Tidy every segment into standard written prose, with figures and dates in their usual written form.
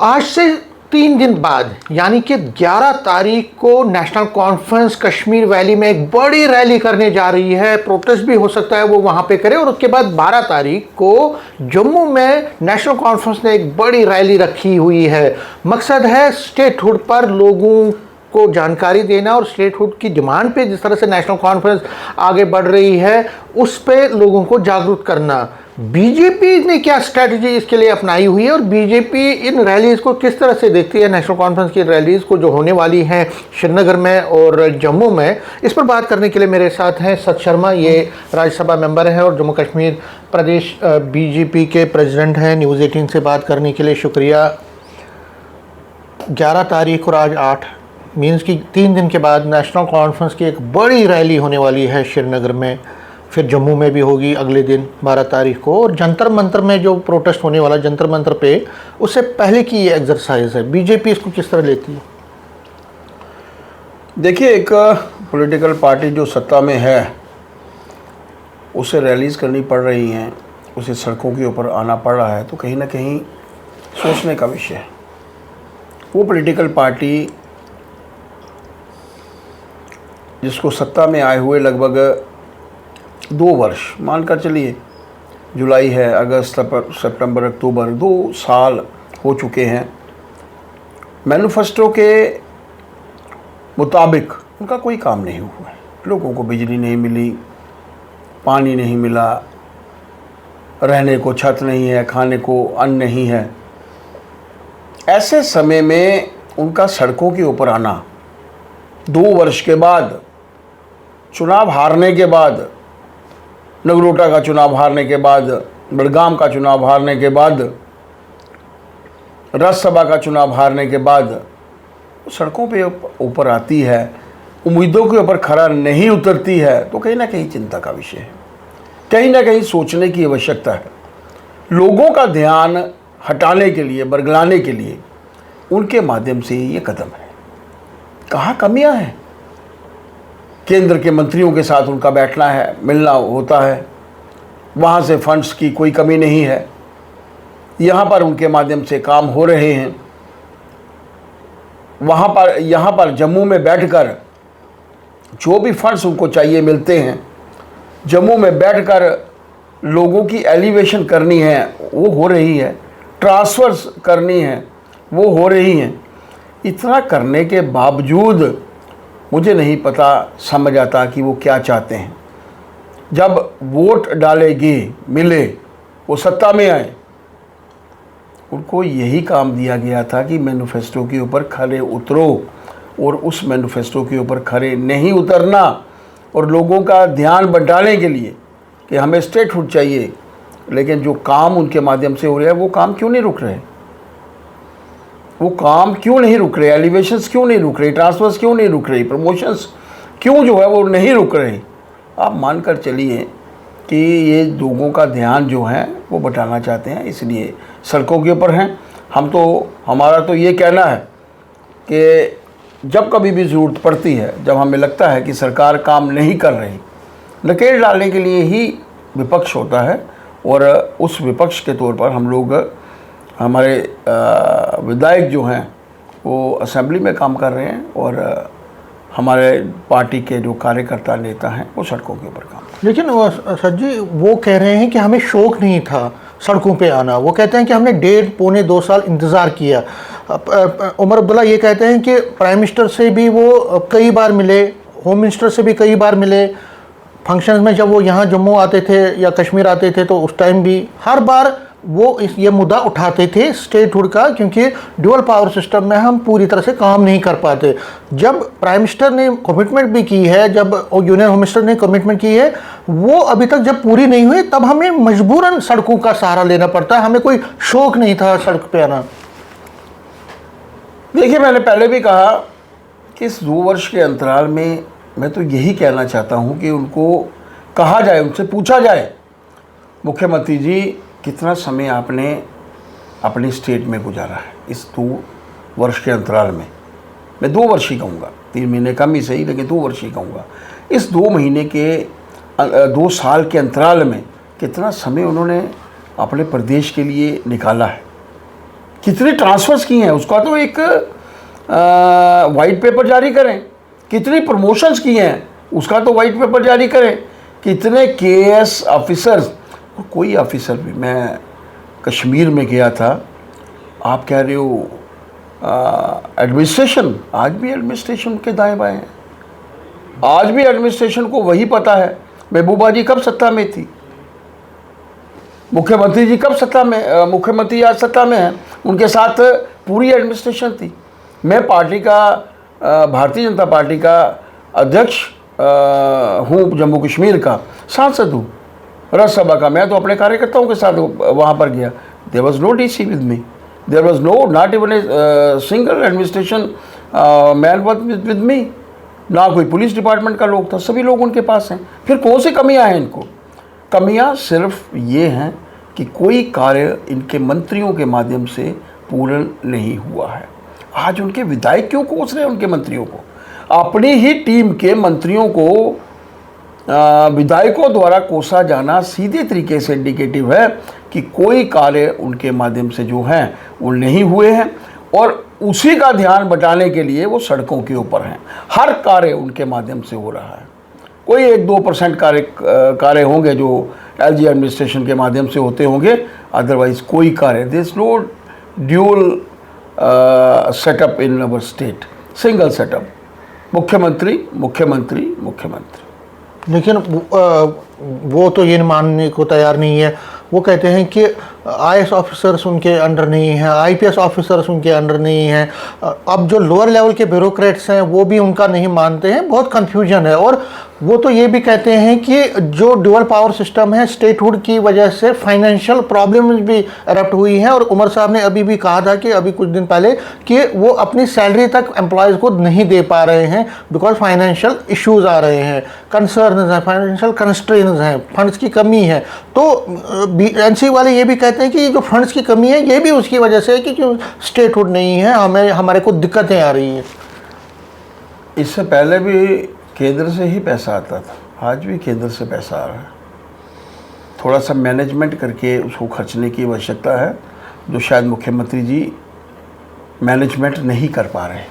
आज से 3 दिन बाद यानी कि 11 तारीख को नेशनल कॉन्फ्रेंस कश्मीर वैली में एक बड़ी रैली करने जा रही है। प्रोटेस्ट भी हो सकता है वो वहाँ पे करे, और उसके बाद 12 तारीख को जम्मू में नेशनल कॉन्फ्रेंस ने एक बड़ी रैली रखी हुई है। मकसद है स्टेटहुड पर लोगों को जानकारी देना और स्टेटहुड की डिमांड पे जिस तरह से नेशनल कॉन्फ्रेंस आगे बढ़ रही है उस पे लोगों को जागरूक करना। बीजेपी ने क्या स्ट्रैटेजी इसके लिए अपनाई हुई है और बीजेपी इन रैलीज़ को किस तरह से देखती है, नेशनल कॉन्फ्रेंस की रैलीज़ को जो होने वाली हैं श्रीनगर में और जम्मू में, इस पर बात करने के लिए मेरे साथ हैं सत शर्मा। ये राज्यसभा मेंबर हैं और जम्मू कश्मीर प्रदेश बीजेपी के प्रेसिडेंट हैं। न्यूज़ 18 से बात करने के लिए शुक्रिया। 11 तारीख और आज 8 मीन्स कि 3 दिन के बाद नेशनल कॉन्फ्रेंस की एक बड़ी रैली होने वाली है श्रीनगर में, फिर जम्मू में भी होगी अगले दिन 12 तारीख को, और जंतर मंतर में जो प्रोटेस्ट होने वाला जंतर मंतर पे उससे पहले की ये एक्सरसाइज है। बीजेपी इसको किस तरह लेती है? देखिए, एक पॉलिटिकल पार्टी जो सत्ता में है उसे रैलीज़ करनी पड़ रही हैं, उसे सड़कों के ऊपर आना पड़ रहा है, तो कहीं ना कहीं सोचने का विषय है। वो पॉलिटिकल पार्टी जिसको सत्ता में आए हुए लगभग 2 वर्ष मानकर चलिए, जुलाई है, अगस्त, सितंबर, अक्टूबर, 2 साल हो चुके हैं। मैनिफेस्टो के मुताबिक उनका कोई काम नहीं हुआ है। लोगों को बिजली नहीं मिली, पानी नहीं मिला, रहने को छत नहीं है, खाने को अन्न नहीं है। ऐसे समय में उनका सड़कों के ऊपर आना 2 वर्ष के बाद, चुनाव हारने के बाद, नगरोटा का चुनाव हारने के बाद, बड़गाम का चुनाव हारने के बाद, राज्यसभा का चुनाव हारने के बाद सड़कों पे ऊपर आती है, उम्मीदों के ऊपर खरा नहीं उतरती है, तो कहीं ना कहीं चिंता का विषय है, कहीं ना कहीं सोचने की आवश्यकता है। लोगों का ध्यान हटाने के लिए, बरगलाने के लिए उनके माध्यम से ये कदम है। कहाँ कमियां हैं? केंद्र के मंत्रियों के साथ उनका बैठना है, मिलना होता है, वहाँ से फंड्स की कोई कमी नहीं है, यहाँ पर उनके माध्यम से काम हो रहे हैं। यहाँ पर जम्मू में बैठकर जो भी फंड्स उनको चाहिए मिलते हैं। जम्मू में बैठकर लोगों की एलिवेशन करनी है वो हो रही है, ट्रांसफ़र्स करनी है वो हो रही हैं। इतना करने के बावजूद मुझे नहीं पता, समझ आता कि वो क्या चाहते हैं। जब वोट डालेगी, मिले, वो सत्ता में आए, उनको यही काम दिया गया था कि मैनिफेस्टो के ऊपर खरे उतरो, और उस मैनिफेस्टो के ऊपर खरे नहीं उतरना और लोगों का ध्यान बंटाने के लिए कि हमें स्टेटहुड चाहिए। लेकिन जो काम उनके माध्यम से हो रहा है वो काम क्यों नहीं रुक रहे? वो काम क्यों नहीं रुक रहे? एलिवेशंस क्यों नहीं रुक रही? ट्रांसफर्स क्यों नहीं रुक रही? प्रमोशंस क्यों जो है वो नहीं रुक रहे? आप मानकर चलिए कि ये लोगों का ध्यान जो है वो बटाना चाहते हैं, इसलिए सड़कों के ऊपर हैं। हमारा तो ये कहना है कि जब कभी भी ज़रूरत पड़ती है, जब हमें लगता है कि सरकार काम नहीं कर रही, नकेल डालने के लिए ही विपक्ष होता है, और उस विपक्ष के तौर पर हम लोग, हमारे विधायक जो हैं वो असेंबली में काम कर रहे हैं, और हमारे पार्टी के जो कार्यकर्ता नेता हैं वो सड़कों के ऊपर काम। लेकिन सर जी, वो कह रहे हैं कि हमें शौक़ नहीं था सड़कों पे आना। वो कहते हैं कि हमने 1.5-2 साल इंतज़ार किया। उमर अब्दुल्ला ये कहते हैं कि प्राइम मिनिस्टर से भी वो कई बार मिले, होम मिनिस्टर से भी कई बार मिले, फंक्शंस में जब वो यहाँ जम्मू आते थे या कश्मीर आते थे तो उस टाइम भी हर बार वो ये मुद्दा उठाते थे स्टेटहुड का, क्योंकि ड्यूअल पावर सिस्टम में हम पूरी तरह से काम नहीं कर पाते। जब प्राइम मिनिस्टर ने कमिटमेंट भी की है, जब यूनियन होम मिनिस्टर ने कमिटमेंट की है, वो अभी तक जब पूरी नहीं हुई तब हमें मजबूरन सड़कों का सहारा लेना पड़ता है। हमें कोई शौक नहीं था सड़क पे आना। देखिए, मैंने पहले भी कहा कि इस 2 वर्ष के अंतराल में मैं तो यही कहना चाहता हूँ कि उनको कहा जाए, उनसे पूछा जाए, मुख्यमंत्री जी कितना समय आपने अपनी स्टेट में गुजारा है इस 2 वर्ष के अंतराल में। मैं 2 वर्ष ही कहूँगा, 3 महीने कम ही सही, लेकिन 2 वर्ष ही कहूँगा। इस 2 महीने के 2 साल के अंतराल में कितना समय उन्होंने अपने प्रदेश के लिए निकाला है, कितने ट्रांसफर्स किए हैं उसका तो एक वाइट पेपर जारी करें। कितनी प्रमोशंस किए हैं उसका तो वाइट पेपर जारी करें। कितने केएस ऑफिसर्स, कोई ऑफिसर भी, मैं कश्मीर में गया था, आप कह रहे हो एडमिनिस्ट्रेशन, आज भी एडमिनिस्ट्रेशन के दाएं बाएं हैं। आज भी एडमिनिस्ट्रेशन को वही पता है महबूबा जी कब सत्ता में थी, मुख्यमंत्री जी कब सत्ता में, मुख्यमंत्री आज सत्ता में हैं, उनके साथ पूरी एडमिनिस्ट्रेशन थी। मैं पार्टी का, भारतीय जनता पार्टी का अध्यक्ष हूँ, जम्मू कश्मीर का सांसद हूँ, राज्यसभा का। मैं तो अपने कार्यकर्ताओं के साथ वहाँ पर गया। There was no DC with me, there was no not even a single administration man with me, ना कोई पुलिस डिपार्टमेंट का लोग था, सभी लोग उनके पास हैं। फिर कौन सी कमियां हैं इनको? कमियां सिर्फ ये हैं कि कोई कार्य इनके मंत्रियों के माध्यम से पूर्ण नहीं हुआ है। आज उनके विधायक क्यों कोस रहे हैं उनके मंत्रियों को? अपनी ही टीम के मंत्रियों को विधायकों द्वारा कोसा जाना सीधे तरीके से इंडिकेटिव है कि कोई कार्य उनके माध्यम से जो हैं वो नहीं हुए हैं, और उसी का ध्यान बटाने के लिए वो सड़कों के ऊपर हैं। हर कार्य उनके माध्यम से हो रहा है। कोई 1-2% कार्य होंगे जो एलजी एडमिनिस्ट्रेशन के माध्यम से होते होंगे, अदरवाइज कोई कार्य, this no dual setup in our state, single setup, मुख्यमंत्री मुख्यमंत्री मुख्यमंत्री। लेकिन वो तो ये मानने को तैयार नहीं है। वो कहते हैं कि आईएएस ऑफिसर्स उनके अंडर नहीं हैं, आईपीएस ऑफिसर्स उनके अंडर नहीं हैं। अब जो लोअर लेवल के ब्यूरोक्रेट्स हैं वो भी उनका नहीं मानते हैं, बहुत कन्फ्यूजन है। और वो तो ये भी कहते हैं कि जो ड्यूअल पावर सिस्टम है, स्टेटहुड की वजह से फाइनेंशियल प्रॉब्लम्स भी एरप्ट हुई हैं। और उमर साहब ने अभी भी कहा था कि अभी कुछ दिन पहले कि वो अपनी सैलरी तक एम्प्लॉयज़ को नहीं दे पा रहे हैं बिकॉज फाइनेंशियल इश्यूज आ रहे हैं, कंसर्न्स हैं, फाइनेंशियल कंस्ट्रेंट्स हैं, फंड्स की कमी है। तो एनसी वाले ये भी कहते हैं कि जो फंड्स की कमी है ये भी उसकी वजह से है कि जो स्टेटहुड नहीं है, हमारे को दिक्कतें आ रही हैं। इससे पहले भी केंद्र से ही पैसा आता था, आज भी केंद्र से पैसा आ रहा है। थोड़ा सा मैनेजमेंट करके उसको खर्चने की आवश्यकता है, जो शायद मुख्यमंत्री जी मैनेजमेंट नहीं कर पा रहे।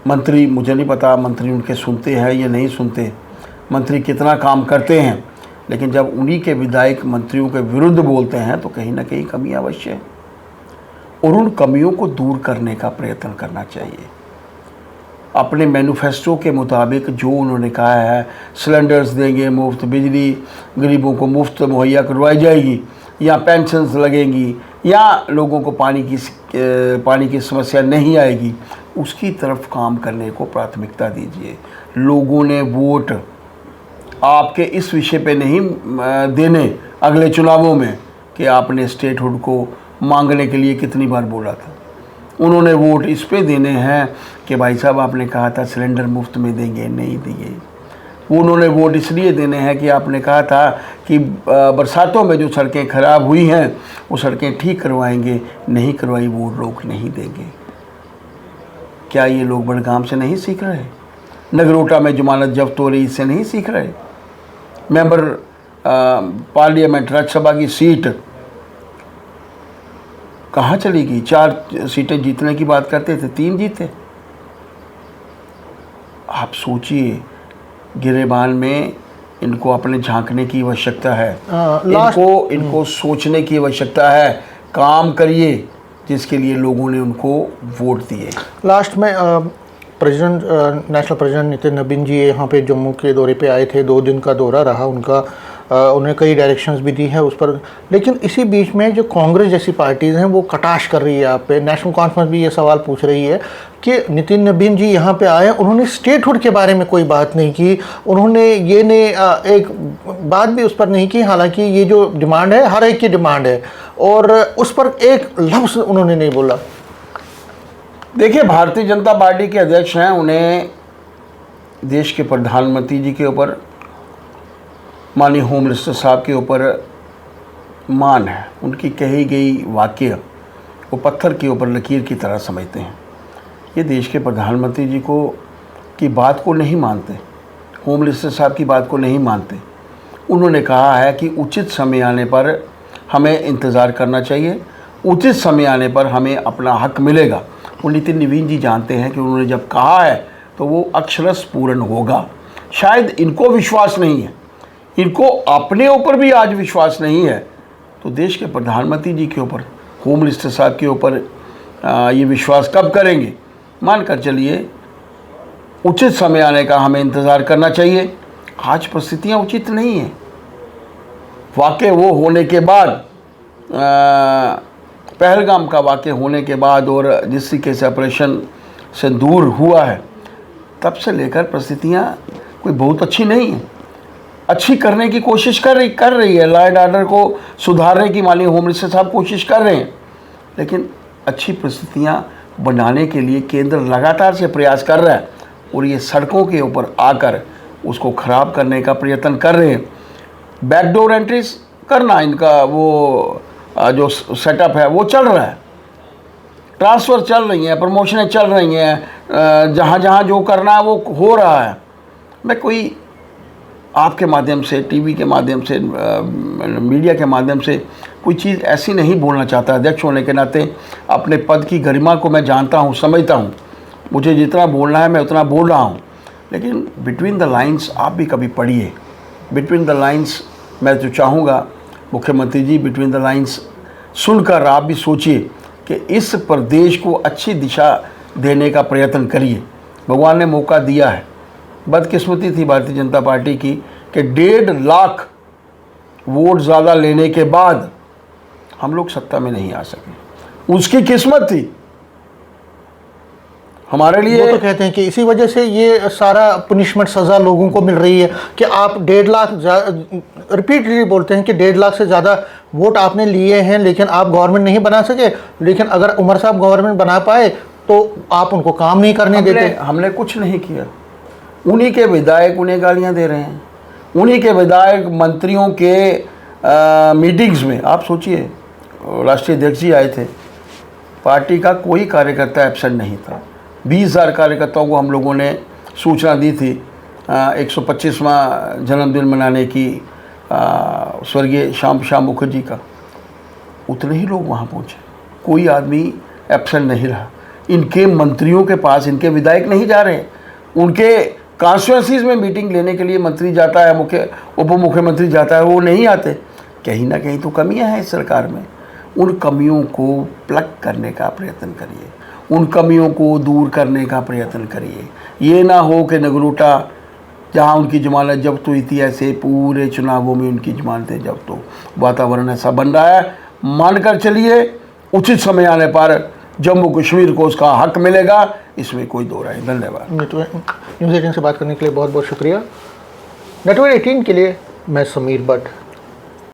मंत्री, मुझे नहीं पता मंत्री उनके सुनते हैं या नहीं सुनते, मंत्री कितना काम करते हैं, लेकिन जब उन्हीं के विधायक मंत्रियों के विरुद्ध बोलते हैं तो कहीं ना कहीं कमी अवश्य है, और उन कमियों को दूर करने का प्रयत्न करना चाहिए। अपने मैनिफेस्टो के मुताबिक जो उन्होंने कहा है, सिलेंडर्स देंगे मुफ्त, बिजली गरीबों को मुफ्त मुहैया करवाई जाएगी, या पेंशन्स लगेंगी, या लोगों को पानी की समस्या नहीं आएगी, उसकी तरफ काम करने को प्राथमिकता दीजिए। लोगों ने वोट आपके इस विषय पे नहीं देने अगले चुनावों में कि आपने स्टेटहुड को मांगने के लिए कितनी बार बोला था। उन्होंने वोट इस पे देने हैं कि भाई साहब आपने कहा था सिलेंडर मुफ्त में देंगे, नहीं दिए। उन्होंने वोट इसलिए देने हैं कि आपने कहा था कि बरसातों में जो सड़कें ख़राब हुई हैं वो सड़कें ठीक करवाएंगे, नहीं करवाई, वो लोग नहीं देंगे। क्या ये लोग बड़गाम से नहीं सीख रहे? नगरोटा में जमानत जब्त हो रही, इससे नहीं सीख रहे? मेंबर पार्लियामेंट राज्यसभा की सीट कहाँ चली गई? 4 सीटें जीतने की बात करते थे, 3 जीते। आप सोचिए, गिरेबान में इनको अपने झांकने की आवश्यकता है, इनको सोचने की आवश्यकता है। काम करिए जिसके लिए लोगों ने उनको वोट दिए। लास्ट में नेशनल प्रेसिडेंट नितिन नबीन जी यहाँ पे जम्मू के दौरे पे आए थे, 2 दिन का दौरा रहा उनका। उन्हें कई डायरेक्शंस भी दी है उस पर, लेकिन इसी बीच में जो कांग्रेस जैसी पार्टीज़ हैं वो कटाश कर रही है आप पे। नेशनल कॉन्फ्रेंस भी ये सवाल पूछ रही है कि नितिन नबीन जी यहाँ पे आए, उन्होंने स्टेटहुड के बारे में कोई बात नहीं की, उन्होंने एक बात भी उस पर नहीं की। हालांकि ये जो डिमांड है हर एक की डिमांड है, और उस पर एक लफ्ज़ उन्होंने नहीं बोला। देखिए, भारतीय जनता पार्टी के अध्यक्ष हैं, उन्हें देश के प्रधानमंत्री जी के ऊपर, माननीय होम मिनिस्टर साहब के ऊपर मान है। उनकी कही गई वाक्य वो पत्थर के ऊपर लकीर की तरह समझते हैं। ये देश के प्रधानमंत्री जी की बात को नहीं मानते, होम मिनिस्टर साहब की बात को नहीं मानते। उन्होंने कहा है कि उचित समय आने पर हमें इंतज़ार करना चाहिए उचित समय आने पर हमें अपना हक मिलेगा। वो नितिन नवीन जी जानते हैं कि उन्होंने जब कहा है तो वो अक्षरश पूर्ण होगा। शायद इनको विश्वास नहीं है, इनको अपने ऊपर भी आज विश्वास नहीं है, तो देश के प्रधानमंत्री जी के ऊपर, होम मिनिस्टर साहब के ऊपर ये विश्वास कब करेंगे? मानकर चलिए उचित समय आने का हमें इंतज़ार करना चाहिए। आज परिस्थितियाँ उचित नहीं हैं। वाक़े वो होने के बाद, पहलगाम का वाक़े होने के बाद और जिस तरीके से ऑपरेशन सिंदूर हुआ है, तब से लेकर परिस्थितियाँ कोई बहुत अच्छी नहीं है। अच्छी करने की कोशिश कर रही है, लॉ एंड ऑर्डर को सुधारने की माननीय होम मिनिस्टर साहब कोशिश कर रहे हैं, लेकिन अच्छी परिस्थितियाँ बनाने के लिए केंद्र लगातार से प्रयास कर रहा है और ये सड़कों के ऊपर आकर उसको ख़राब करने का प्रयत्न कर रहे हैं। बैकडोर एंट्रीज करना इनका वो जो सेटअप है वो चल रहा है, ट्रांसफ़र चल रही हैं, प्रमोशनें चल रही हैं, जहाँ जहाँ जो करना है वो हो रहा है। मैं कोई आपके माध्यम से, टीवी के माध्यम से, मीडिया के माध्यम से कोई चीज़ ऐसी नहीं बोलना चाहता। अध्यक्ष होने के नाते अपने पद की गरिमा को मैं जानता हूँ, समझता हूँ, मुझे जितना बोलना है मैं उतना बोल रहा हूँ, लेकिन बिटवीन द लाइंस आप भी कभी पढ़िए। बिटवीन द लाइंस मैं तो चाहूँगा मुख्यमंत्री जी, बिटवीन द लाइंस सुनकर आप भी सोचिए कि इस प्रदेश को अच्छी दिशा देने का प्रयत्न करिए। भगवान ने मौका दिया है। बदकिस्मती थी भारतीय जनता पार्टी की कि 1.5 लाख वोट ज़्यादा लेने के बाद हम लोग सत्ता में नहीं आ सके। उसकी किस्मत थी हमारे लिए। वो तो कहते हैं कि इसी वजह से ये सारा पनिशमेंट, सज़ा लोगों को मिल रही है कि आप 1.5 लाख, रिपीटली बोलते हैं कि 1.5 लाख से ज़्यादा वोट आपने लिए हैं, लेकिन आप गवर्नमेंट नहीं बना सके। लेकिन अगर उमर साहब गवर्नमेंट बना पाए तो आप उनको काम नहीं करने देते। हमने कुछ नहीं किया। उन्हीं के विधायक उन्हें गालियां दे रहे हैं, उन्हीं के विधायक मंत्रियों के मीटिंग्स में। आप सोचिए, राष्ट्रीय अध्यक्ष जी आए थे, पार्टी का कोई कार्यकर्ता एब्सेंट नहीं था। 20,000 कार्यकर्ताओं को हम लोगों ने सूचना दी थी 125वां जन्मदिन मनाने की स्वर्गीय श्याम प्रसाद मुखर्जी का। उतने ही लोग वहाँ पहुँचे, कोई आदमी एब्सेंट नहीं रहा। इनके मंत्रियों के पास इनके विधायक नहीं जा रहे, उनके कॉन्स्टिट्यूंसीज़ में मीटिंग लेने के लिए मंत्री जाता है, उप मुख्यमंत्री जाता है, वो नहीं आते। कहीं ना कहीं तो कमियां हैं इस सरकार में। उन कमियों को प्लग करने का प्रयत्न करिए, उन कमियों को दूर करने का प्रयत्न करिए। ये ना हो कि नगरोटा जहाँ उनकी जमानत जब्त हुई थी, ऐसे पूरे चुनावों में उनकी जमानतें जब्त हो। वातावरण ऐसा बन रहा है। मानकर चलिए उचित समय आने पर जम्मू कश्मीर को उसका हक मिलेगा, इसमें कोई दो राय। धन्यवाद। न्यूज़ 18 से बात करने के लिए बहुत बहुत शुक्रिया। नेटवर्क 18 के लिए मैं समीर भट्ट।